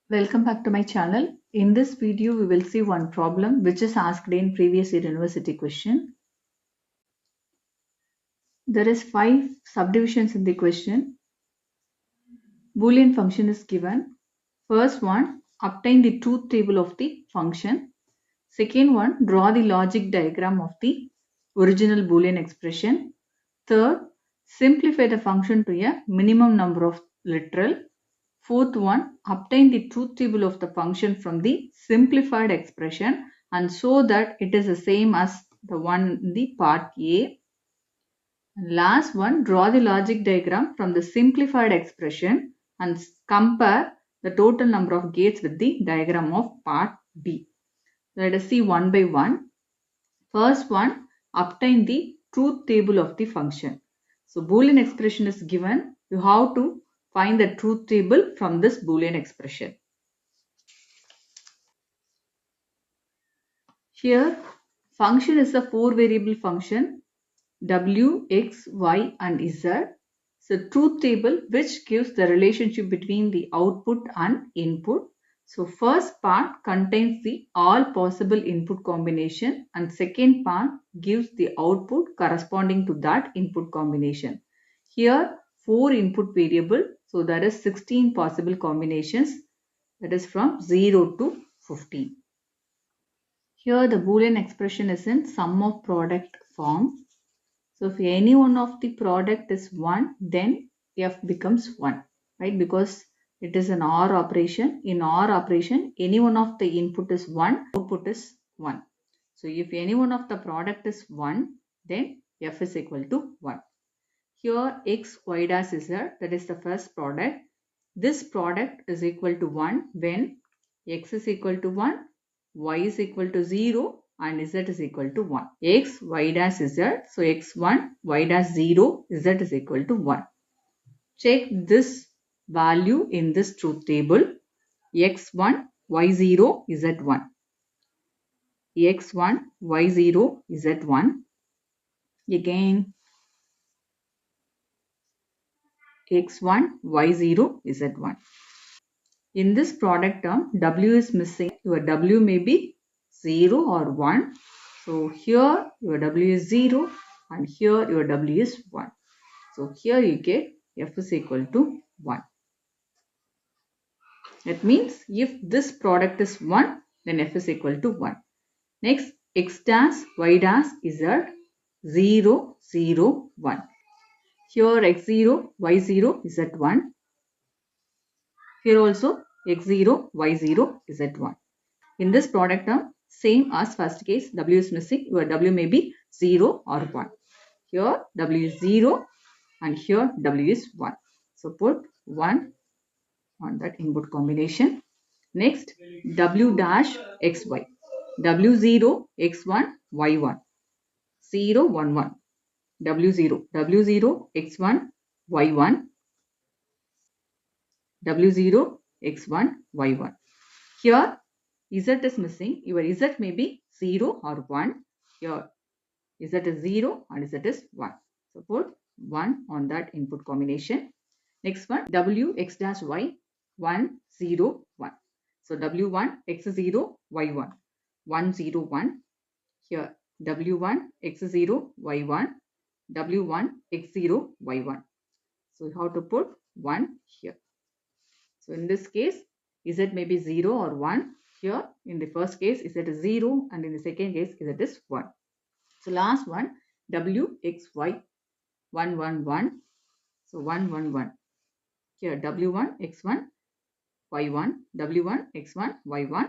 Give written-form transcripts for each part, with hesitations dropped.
Welcome back to my channel. In this video, we will see one problem which is asked in previous year university question. There is 5 subdivisions in the question. Boolean function is given. First one, obtain the truth table of the function. Second one, draw the logic diagram of the original Boolean expression. Third, simplify the function to a minimum number of literal. Fourth one, obtain the truth table of the function from the simplified expression and show that it is the same as the one in the part A. And last one, draw the logic diagram from the simplified expression and compare the total number of gates with the diagram of part B. Let us see one by one. First one, obtain the truth table of the function. So Boolean expression is given. You have to find the truth table from this Boolean expression. Here, function is a 4 variable function w, x, y and z. So truth table which gives the relationship between the output and input. So first part contains the all possible input combination and second part gives the output corresponding to that input combination. Here 4 input variable, so there is 16 possible combinations, that is from 0 to 15. Here the Boolean expression is in sum of product form. So if any one of the product is 1, then f becomes 1, right? Because it is an OR operation. In OR operation, any one of the input is 1, output is 1. So if any one of the product is 1, then f is equal to 1. Here x, y dash is there, that is the first product. This product is equal to 1 when x is equal to 1, y is equal to 0 and z is equal to 1. X, y dash z, so x1, y dash 0, z is equal to 1. Check this value in this truth table. x1, y0, z1. x1, y0, z1. Again x1, y0, z1. In this product term, w is missing. Your w may be 0 or 1. So here your w is 0 and here your w is 1. So here you get f is equal to 1. That means if this product is 1, then f is equal to 1. Next, x dash, y dash is at 0, 0, 1. Here x0, y0 is at 1. Here also x0, y0 is at 1. In this product term, same as first case, w is missing. Your w may be 0 or 1. Here w is 0 and here w is 1. So put 1 on that input combination. Next, w dash xy. w0, x1, y1. 0, 1, 1. w0, w0, x1, y1. w0, x1, y1. Here z is missing. Your z may be 0 or 1. Here z is 0 and z is 1. So put 1 on that input combination. Next one, w x dash y 1, 0, 1. So w1 x0 y1 1, 0, 1. Here w1 x0 y1 w1 x0 y1. So you have to put 1 here. So in this case z may be 0 or 1. Here in the first case z is 0 and in the second case z is 1. So last one, w x y 1, 1, 1. So 1, 1, 1. Here w1 x1 y1 w1 x1 y1.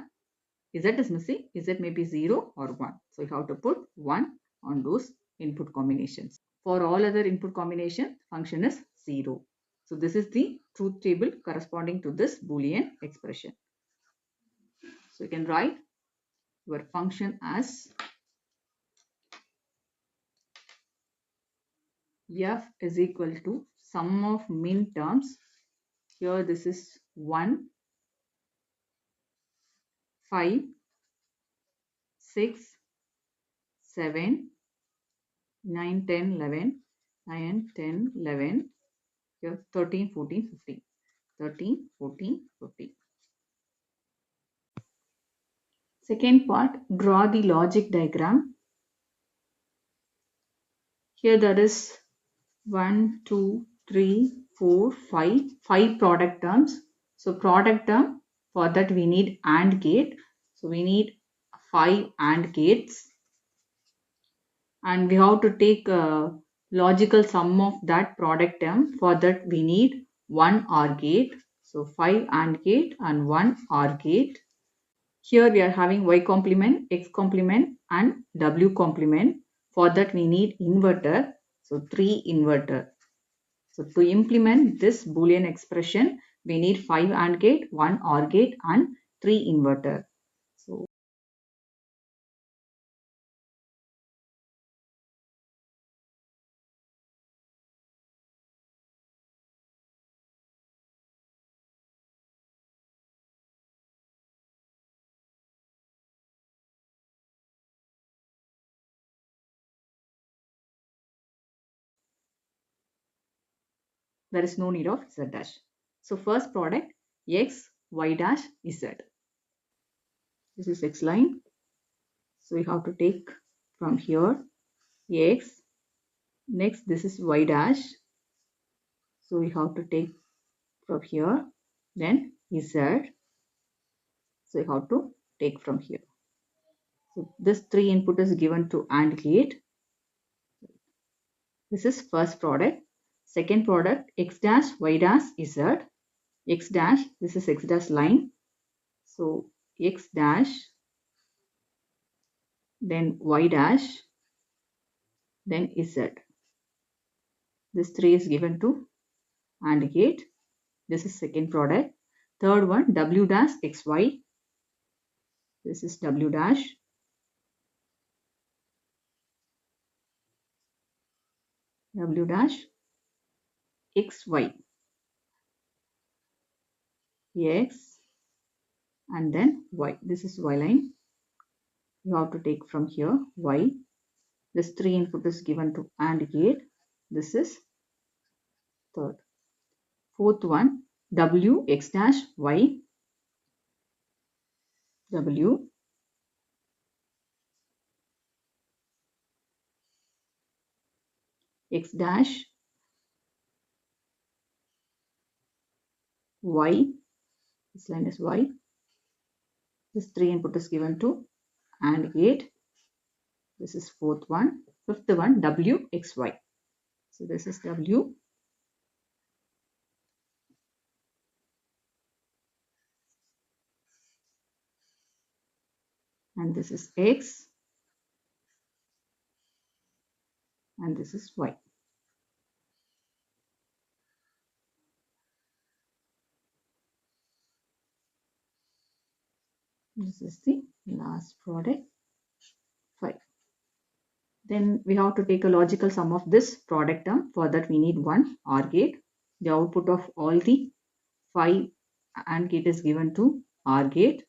Z is missing. Z may be 0 or 1. So you have to put 1 on those input combinations. For all other input combination, function is 0. So this is the truth table corresponding to this Boolean expression. So you can write your function as f is equal to sum of min terms. Here this is 1, 5, 6, 7, 9, 10, 11, 9, 10, 11, here 13, 14, 15. 13, 14, 15. Second part, draw the logic diagram. Here there is 1, 2, 3, 4, 5, 5 product terms. So product term, for that we need AND gate. So we need 5 AND gates. And we have to take a logical sum of that product term. For that we need 1 OR gate. So 5 AND gate and 1 OR gate. Here we are having y complement, x complement and w complement. For that we need inverter. So 3 inverter. So to implement this Boolean expression, we need 5 AND gate, 1 OR gate and 3 inverter. So there is no need of z dash. So first product x, y dash, z. This is x line. So we have to take from here x. Next this is y dash. So we have to take from here. Then z. So we have to take from here. So this 3 input is given to AND gate. This is first product. Second product x dash, y dash, z. X dash, this is x dash line. So x dash, then y dash, then z. This 3 is given to AND gate. This is second product. Third one, w dash xy. This is w dash. W dash xy. X and then y. This is y line. You have to take from here y. This 3 input is given to AND gate. This is third. Fourth one, w x dash y. W x dash y. This line is y. This 3 input is given to AND gate. This is fourth one. Fifth one, w x y. So this is w. And this is x. And this is y. This is the last product, 5. Then we have to take a logical sum of this product term. For that we need 1 OR gate. The output of all the 5 AND gate is given to OR gate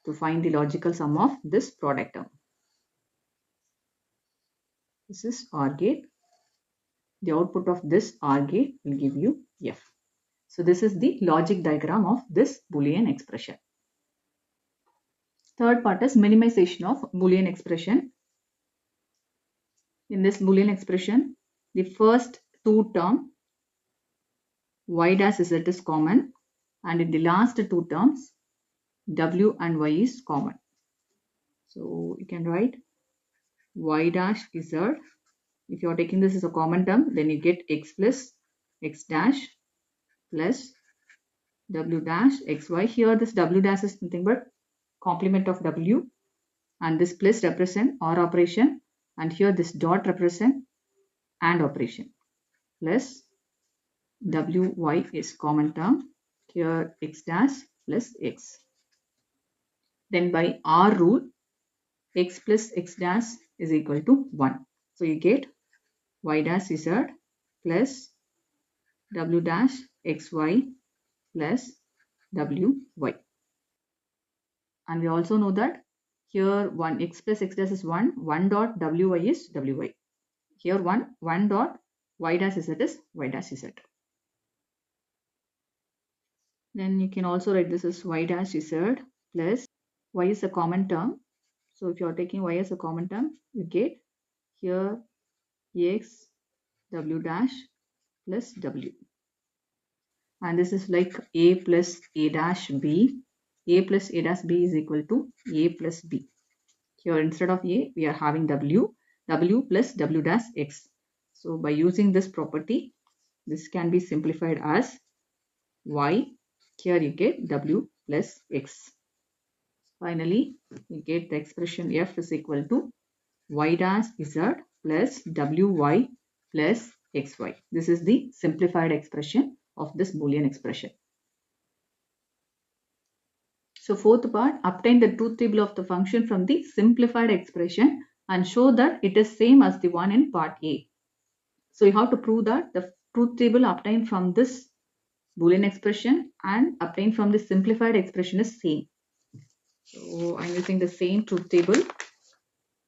to find the logical sum of this product term. This is OR gate. The output of this OR gate will give you F. So this is the logic diagram of this Boolean expression. Third part is minimization of Boolean expression. In this Boolean expression, the first 2 terms y dash z is common, and in the last 2 terms w and y is common. So you can write y dash z. If you are taking this as a common term, then you get x plus x dash plus w dash xy. Here this w dash is nothing but complement of w, and this plus represent OR operation, and here this dot represent AND operation, plus wy is common term. Here x dash plus x. Then by OR rule, x plus x dash is equal to 1. So you get y dash z plus w dash xy plus wy. And we also know that here 1 x plus x dash is 1 dot wy is wy. Here 1 dot y dash z is y dash z. Then you can also write this as y dash z plus y is a common term. So if you are taking y as a common term, you get here x w dash plus w. And this is like a plus a dash b. A plus a dash b is equal to a plus b. Here instead of a, we are having w plus w dash x. So by using this property, this can be simplified as y. Here you get w plus x. Finally, we get the expression f is equal to y dash z plus wy plus xy. This is the simplified expression of this Boolean expression. So fourth part, obtain the truth table of the function from the simplified expression and show that it is same as the one in part A. So you have to prove that the truth table obtained from this Boolean expression and obtained from the simplified expression is same. So I'm using the same truth table.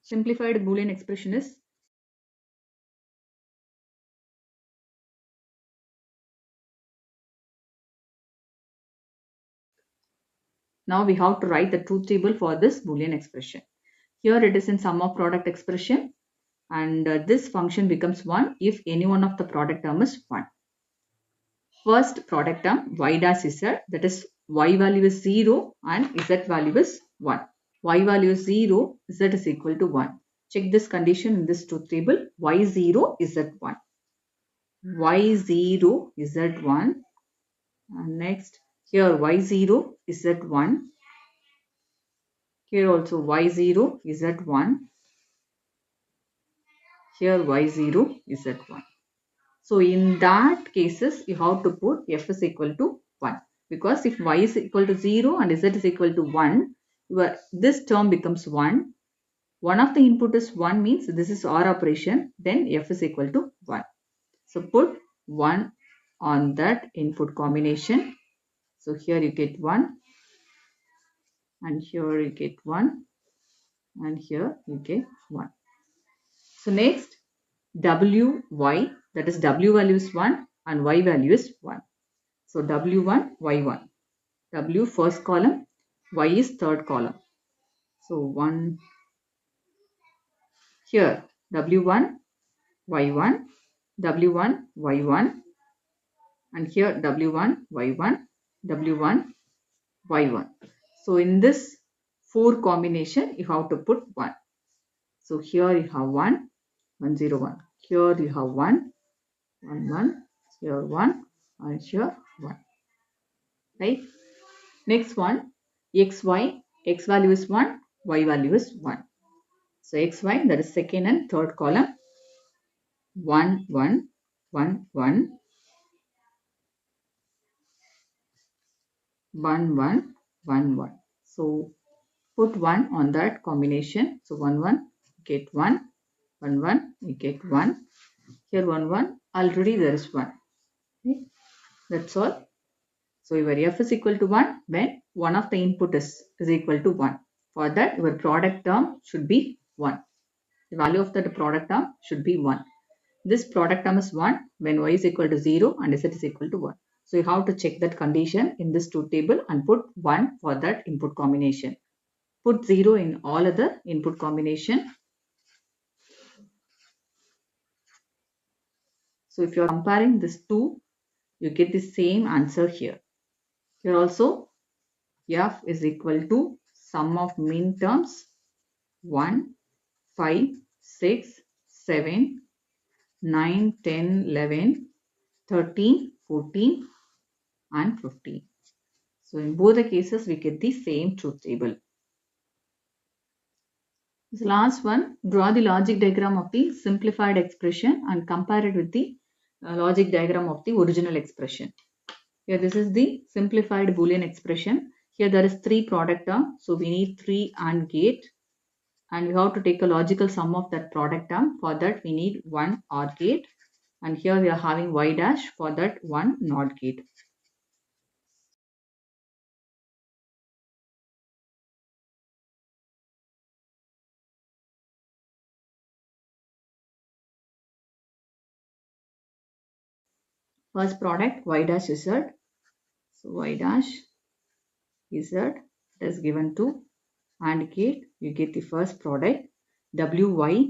Simplified Boolean expression is now we have to write the truth table for this Boolean expression. Here it is in sum of product expression, and this function becomes 1 if any one of the product term is 1. First product term y dash z, that is y value is 0 and z value is 1. Y value is 0, z is equal to 1. Check this condition in this truth table. Y0 z1. Y0 z1. And next here y0 z1. Here also y0 z1. Here y0 z1. So in that cases you have to put f is equal to 1, because if y is equal to 0 and z is equal to 1, this term becomes 1. One of the input is 1 means this is OR operation, then f is equal to 1. So put 1 on that input combination. So here you get 1 and here you get 1 and here you get 1. So next wy, that is w value is 1 and y value is 1. So w1 y1, w first column, y is third column. So 1 here w1 y1, w1 y1, and here w1 y1, w1 y1. So in this 4 combination you have to put 1. So here you have 1 1 0 1. Here you have 1 1 1. Here 1 and here 1. Right. Next one, xy, x value is 1, y value is 1. So xy, that is second and third column, 1 1 1 1 1 1 1 1. So put 1 on that combination. So 1 1 get 1 1 1 you get 1. Here 1 1 already there is 1. Okay. That's all. So your f is equal to 1 when one of the input is equal to 1. For that your product term should be 1. The value of the product term should be 1. This product term is 1 when y is equal to 0 and z is equal to 1. So you have to check that condition in this truth table and put 1 for that input combination. Put 0 in all other input combination. So if you are comparing these two, you get the same answer here. Here also f is equal to sum of min terms 1, 5, 6, 7, 9, 10, 11, 13, 14 and 15. So in both the cases we get the same truth table. This last one, draw the logic diagram of the simplified expression and compare it with the logic diagram of the original expression. Here this is the simplified Boolean expression. Here there is 3 product term. So we need 3 AND gate. And we have to take a logical sum of that product term. For that we need 1 OR gate. And here we are having y dash, for that 1 NOT gate. First product y dash z. So y dash z is given to AND gate, you get the first product WY,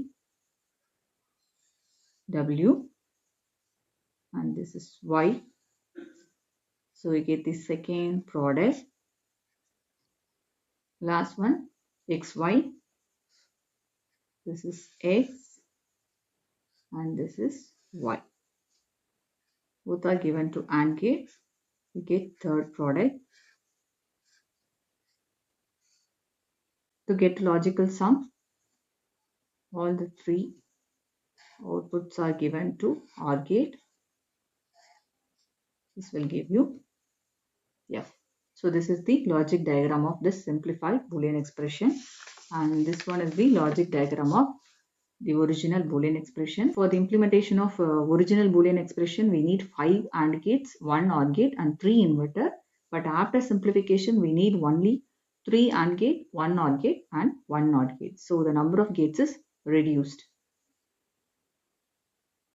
W, and this is Y. So we get the second product. Last one XY. This is X and this is Y. Both are given to AND gate. We get third product. To get logical sum, all the three outputs are given to OR gate. This will give you F. So this is the logic diagram of this simplified Boolean expression, and this one is the logic diagram of the original Boolean expression. For the implementation of original Boolean expression, we need 5 AND gates, 1 OR gate and 3 inverter. But after simplification, we need only 3 AND gate, 1 OR gate and 1 NOT gate. So the number of gates is reduced.